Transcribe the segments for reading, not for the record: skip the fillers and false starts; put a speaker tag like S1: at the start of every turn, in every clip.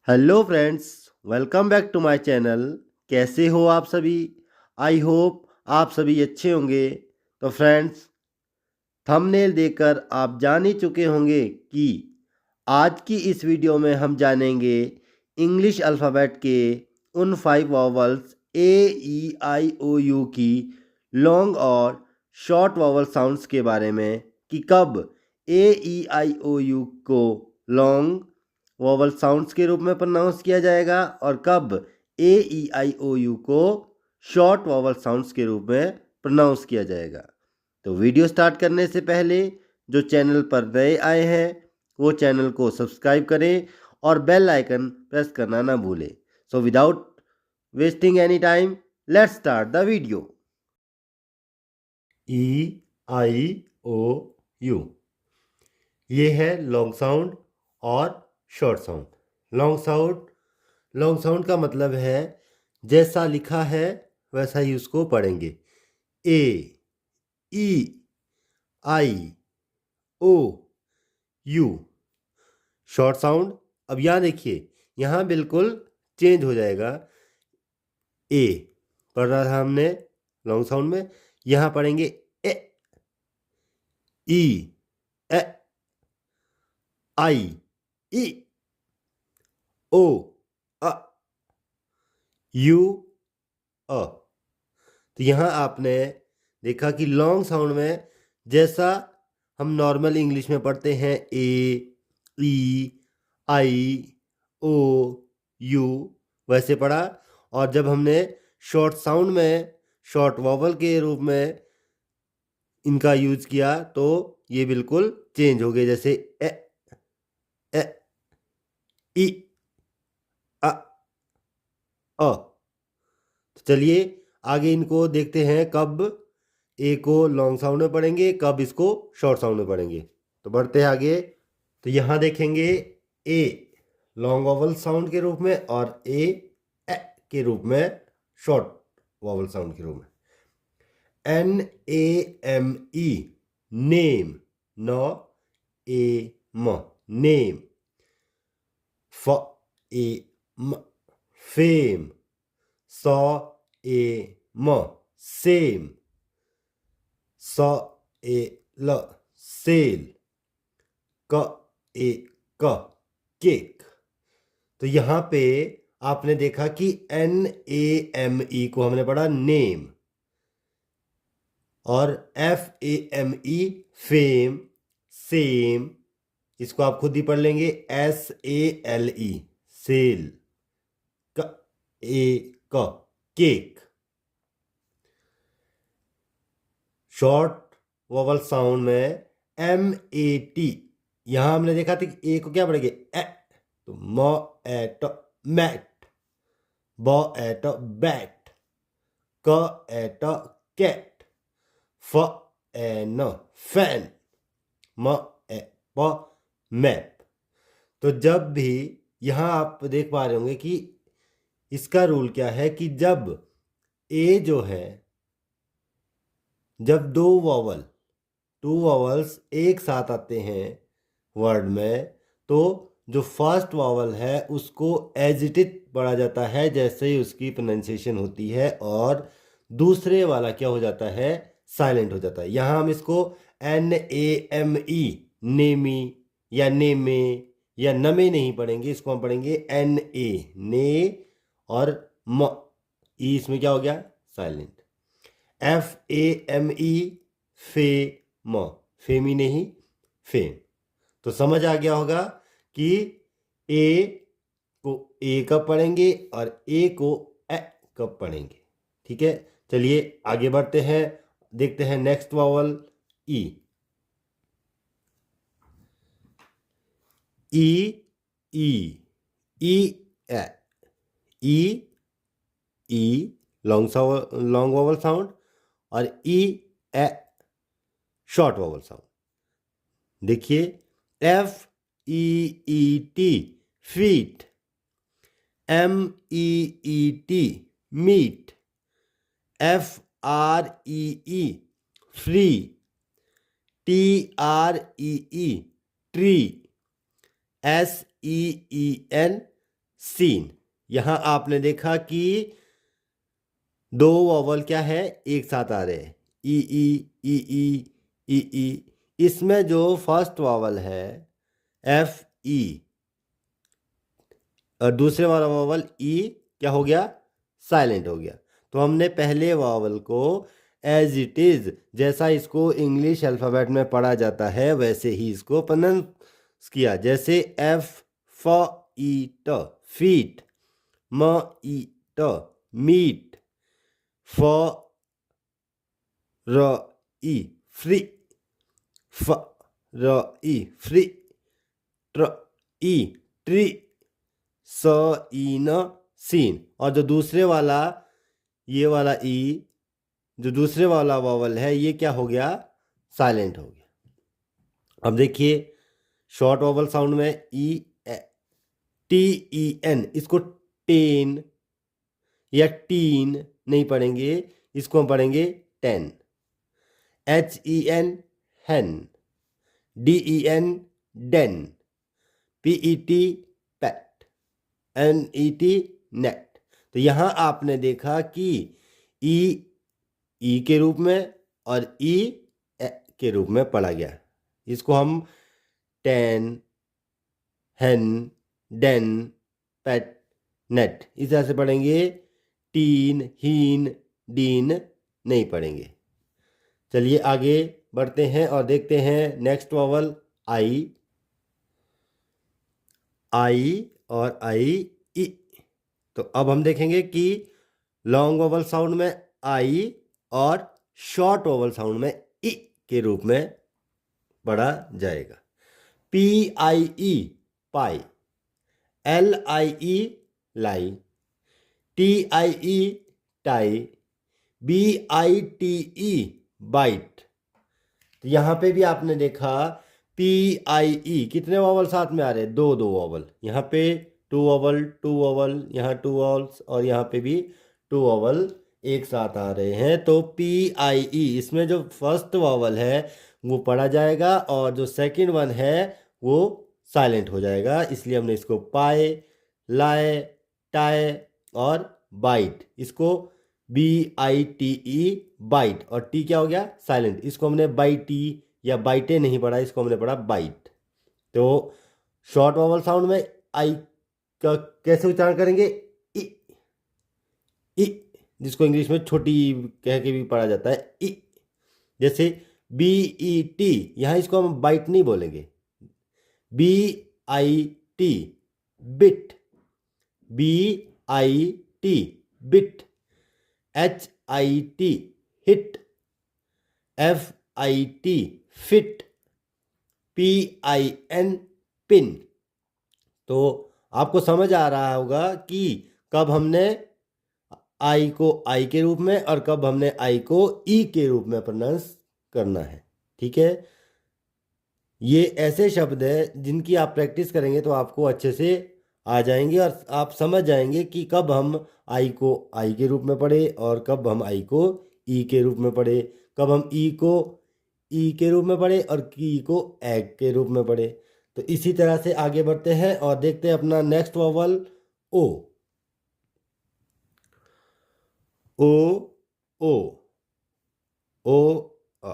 S1: Hello friends, welcome back to my channel. कैसे हो आप सभी? आई होप आप सभी अच्छे होंगे। तो फ्रेंड्स, थंबनेल देखकर आप जान ही चुके होंगे कि आज की इस वीडियो में हम जानेंगे इंग्लिश अल्फ़ाबेट के उन 5 vowels A E I O U की लॉन्ग और शॉर्ट वॉवल साउंड्स के बारे में कि कब A E I O U को लॉन्ग वॉवल साउंड्स के रूप में प्रोनाउंस किया जाएगा और कब A E I O U को शॉर्ट वॉवल साउंड्स के रूप में प्रोनाउंस किया जाएगा। तो वीडियो स्टार्ट करने से पहले जो चैनल पर नए आए हैं वो चैनल को सब्सक्राइब करें और बेल आइकन प्रेस करना ना भूलें। So without wasting any time, let's start the video. E I O U, ये है लॉन्ग साउंड और शॉर्ट साउंड। लॉन्ग साउंड का मतलब है जैसा लिखा है वैसा ही उसको पढ़ेंगे। A E I O U। Short sound, अब यहाँ देखिए, यहाँ बिल्कुल चेंज हो जाएगा। ए पढ़ रहा था हमने लॉन्ग साउंड में, यहाँ पढ़ेंगे ए, ई, ए, आई, ई, ओ, अ, यू, अ। तो यहाँ आपने देखा कि लॉन्ग साउंड में जैसा हम नॉर्मल इंग्लिश में पढ़ते हैं A E I O U वैसे पढ़ा, और जब हमने शॉर्ट साउंड में शॉर्ट वॉवल के रूप में इनका यूज किया तो ये बिल्कुल चेंज हो गए, जैसे ए, ए, ई, अ, अ। तो चलिए आगे इनको देखते हैं, कब ए को लॉन्ग साउंड में पढ़ेंगे, कब इसको शॉर्ट साउंड में पढ़ेंगे। तो बढ़ते हैं आगे। तो यहाँ देखेंगे ए लॉन्ग वॉवल साउंड के रूप में और ए के रूप में शॉर्ट वॉवल साउंड के रूप में। NAME, name, N A M, name. FAME, fame, SAME, same, SALE, sale, KAK, cake. तो यहाँ पे आपने देखा कि NAME को हमने पढ़ा नेम, और FAME फेम, सेम, इसको आप खुद ही पढ़ लेंगे SALE, sale, cake. Short vowel sound में MAT, यहां हमने देखा था कि ए को क्या पढ़ेंगे ए, तो म एट मैट, ब एट बैट, क एट कैट, फ एन फैन, म ए प मैप। तो जब भी यहां आप देख पा रहे होंगे कि इसका रूल क्या है कि जब ए जो है, जब टू वॉवल्स एक साथ आते हैं वर्ड में, तो जो फर्स्ट वॉवल है उसको एज इट इज पढ़ा जाता है जैसे ही उसकी प्रोनाउंसिएशन होती है, और दूसरे वाला क्या हो जाता है, साइलेंट हो जाता है। यहाँ हम इसको NAME, नेमी या नेमे या नमे नहीं पढ़ेंगे, इसको हम पढ़ेंगे NA, ने, और म, ई इसमें क्या हो गया, साइलेंट। FAME, फेम, फेमी नहीं, फेम। तो समझ आ गया होगा कि ए को ए कब पढ़ेंगे और ए को ए कब पढ़ेंगे। ठीक है, चलिए आगे बढ़ते हैं, देखते हैं next vowel E. E, E, E, A, E, E long vowel sound, और E, A short vowel sound. देखिए FEET, feet, MEET, meet, FREE, free, TREE, tree, SEEN, seen. यहां आपने देखा कि दो वॉवल क्या है, एक साथ आ रहे हैं, ई ई ई ई ई ई। इसमें जो फर्स्ट वॉवल है एफ ई और दूसरे वाला वॉवल ई क्या हो गया, साइलेंट हो गया। तो हमने पहले वॉवल को एज इट इज, जैसा इसको इंग्लिश अल्फ़ाबेट में पढ़ा जाता है वैसे ही इसको प्रोनाउंस किया। जैसे एफ फ ई ट फीट, म ई ट मीट, फ र ई फ्री, फ र ई फ्री, ट्र ई ट्री, स ई न सीन। और जो दूसरे वाला ये वाला ई, जो दूसरे वाला वॉवल है ये क्या हो गया, साइलेंट हो गया। अब देखिए शॉर्ट वॉवल साउंड में ई टी ई एन, इसको टेन या टीन नहीं पढ़ेंगे, इसको हम पढ़ेंगे ten. H E N hen, D E N den, P E T pet, N E T net. तो यहां आपने देखा कि ई के रूप में और ई के रूप में पढ़ा गया। इसको हम टेन, हेन, डेन, पेट, नेट इस तरह से पढ़ेंगे। टीन, हीन, डीन नहीं पढ़ेंगे। चलिए आगे बढ़ते हैं और देखते हैं नेक्स्ट वॉवल आई। आई और आई ई। तो अब हम देखेंगे कि लॉन्ग वोवल साउंड में आई और शॉर्ट वोवल साउंड में ई के रूप में पढ़ा जाएगा। P I E pie, L I E lie, T I E tie, B I T E bite. तो यहां पे भी आपने देखा पी आई ई कितने वॉवल साथ में आ रहे हैं, दो दो वॉवल। यहाँ पे टू वॉवल, यहाँ टू वॉवल्स और यहाँ पे भी टू वॉवल एक साथ आ रहे हैं। तो पी आई ई इसमें जो फर्स्ट वॉवल है वो पढ़ा जाएगा और जो सेकंड वन है वो साइलेंट हो जाएगा। इसलिए हमने इसको पाए, लाए, टाए और बाइट, इसको B I T E bite, और टी क्या हो गया, साइलेंट। इसको हमने बाई टी या बाइटे नहीं पढ़ा, इसको हमने पढ़ा बाइट। तो शॉर्ट वॉवल साउंड में आई का कैसे उच्चारण करेंगे, ई ई, जिसको इंग्लिश में छोटी कह के भी पढ़ा जाता है, ई। जैसे बी ई टी, यहां इसको हम बाइट नहीं बोलेंगे, B I T bit, B I T bit, H I T hit, F I T fit, P I N pin. तो आपको समझ आ रहा होगा कि कब हमने आई को आई के रूप में और कब हमने आई को ई के रूप में प्रोनाउंस करना है। ठीक है, ये ऐसे शब्द हैं जिनकी आप प्रैक्टिस करेंगे तो आपको अच्छे से आ जाएंगे और आप समझ जाएंगे कि कब हम आई को आई के रूप में पढ़े और कब हम आई को ई के रूप में पढ़े, कब हम ई को ई के रूप में पढ़े और की को एग के रूप में पढ़े। तो इसी तरह से आगे बढ़ते हैं और देखते हैं अपना next vowel O. O O O अ,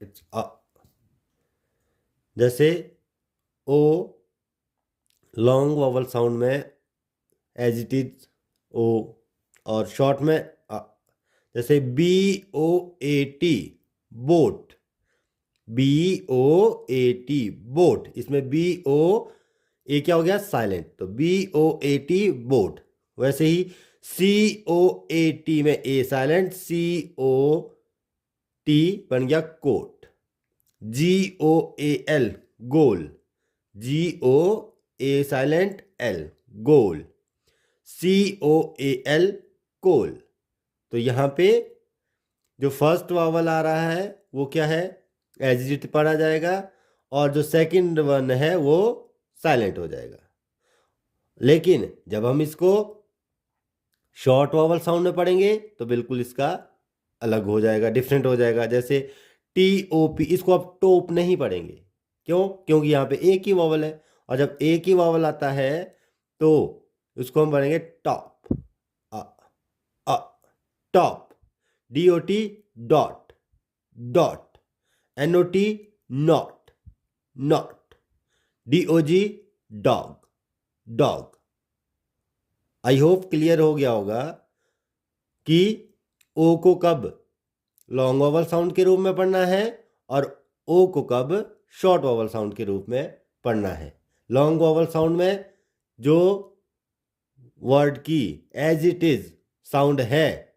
S1: इट्स अ। जैसे ओ लॉन्ग वॉवल साउंड में एज इट इज ओ और शॉर्ट में अ। जैसे B O A T boat, B O A T boat, इसमें बी ओ ए क्या हो गया, साइलेंट। तो B O A T boat. वैसे ही सी ओ ए टी में ए साइलेंट, सी ओ टी बन गया coat. G O A L goal, G O A silent L goal, C O A L coal. तो यहाँ पे जो फर्स्ट वावल आ रहा है वो क्या है, एज इट पढ़ा जाएगा और जो सेकंड वन है वो साइलेंट हो जाएगा। लेकिन जब हम इसको शॉर्ट वावल साउंड में पढ़ेंगे तो बिल्कुल इसका अलग हो जाएगा, डिफरेंट हो जाएगा। जैसे टी ओ पी, इसको आप टोप नहीं पढ़ेंगे। क्यों? क्योंकि यहाँ पे एक ही वावल है और जब एक ही वावल आता है तो उसको हम पढ़ेंगे top, a top, DOT dot, dot, NOT not, not, DOG dog, dog. I hope clear हो गया होगा कि ओ को कब लॉन्ग वॉवल साउंड के रूप में पढ़ना है और ओ को कब शॉर्ट वॉवल साउंड के रूप में पढ़ना है। लॉन्ग वॉवल साउंड में जो वर्ड की एज इट इज साउंड है,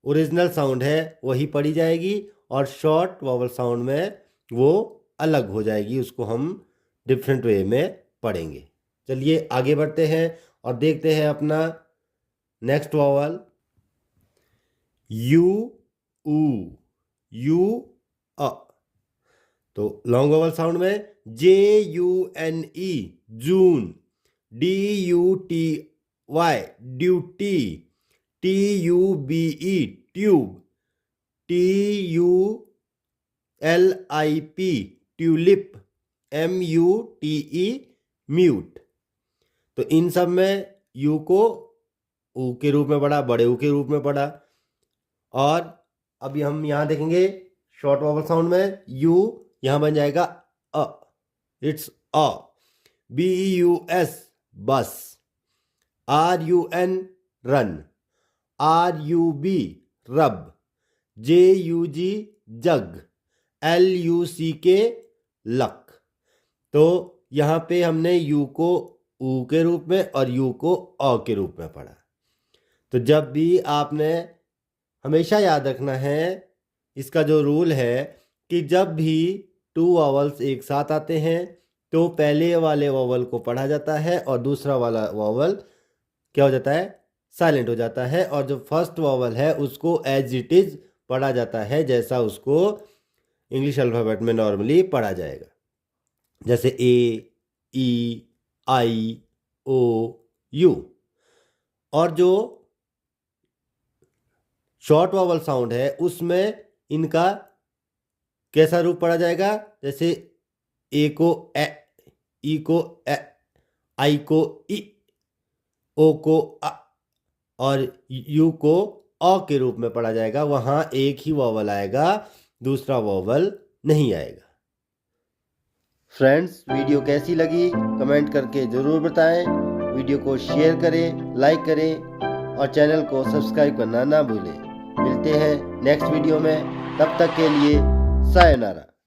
S1: ओरिजिनल साउंड है, वही पढ़ी जाएगी, और शॉर्ट वॉवल साउंड में वो अलग हो जाएगी, उसको हम डिफरेंट वे में पढ़ेंगे। चलिए आगे बढ़ते हैं और देखते हैं अपना नेक्स्ट वॉवल यू, ऊ, यू, अ। तो लॉन्ग वॉवल साउंड में JUNE जून, DUTY duty, TUBE tube, TULIP tulip, MUTE mute. तो इन सब में यू को ऊ के रूप में पढ़ा, बड़े ऊ के रूप में पढ़ा। और अभी हम यहाँ देखेंगे शॉर्ट वॉवल साउंड में यू यहाँ बन जाएगा अ, इट्स अ। BUS बस, RUN रन, RUB रब, JUG जग, LUCK लक। तो यहाँ पे हमने यू को ऊ के रूप में और यू को अ के रूप में पढ़ा। तो जब भी आपने हमेशा याद रखना है, इसका जो रूल है कि जब भी टू वॉवल्स एक साथ आते हैं तो पहले वाले वॉवल को पढ़ा जाता है और दूसरा वाला वॉवल क्या हो जाता है, साइलेंट हो जाता है, और जो फर्स्ट वॉवल है उसको एज इट इज पढ़ा जाता है जैसा उसको इंग्लिश अल्फ़ाबेट में नॉर्मली पढ़ा जाएगा, जैसे A, E, I, O, U। और जो शॉर्ट वॉवल साउंड है उसमें इनका कैसा रूप पढ़ा जाएगा, जैसे ए को ए, ई को ए, आई को ई, ओ को अ, और यू को अ के रूप में पढ़ा जाएगा। वहाँ एक ही वॉवल आएगा, दूसरा वॉवल नहीं आएगा। फ्रेंड्स, वीडियो कैसी लगी कमेंट करके ज़रूर बताएं। वीडियो को शेयर करें, लाइक करें और चैनल को सब्सक्राइब करना ना भूलें। मिलते हैं नेक्स्ट वीडियो में, तब तक के लिए सायोनारा।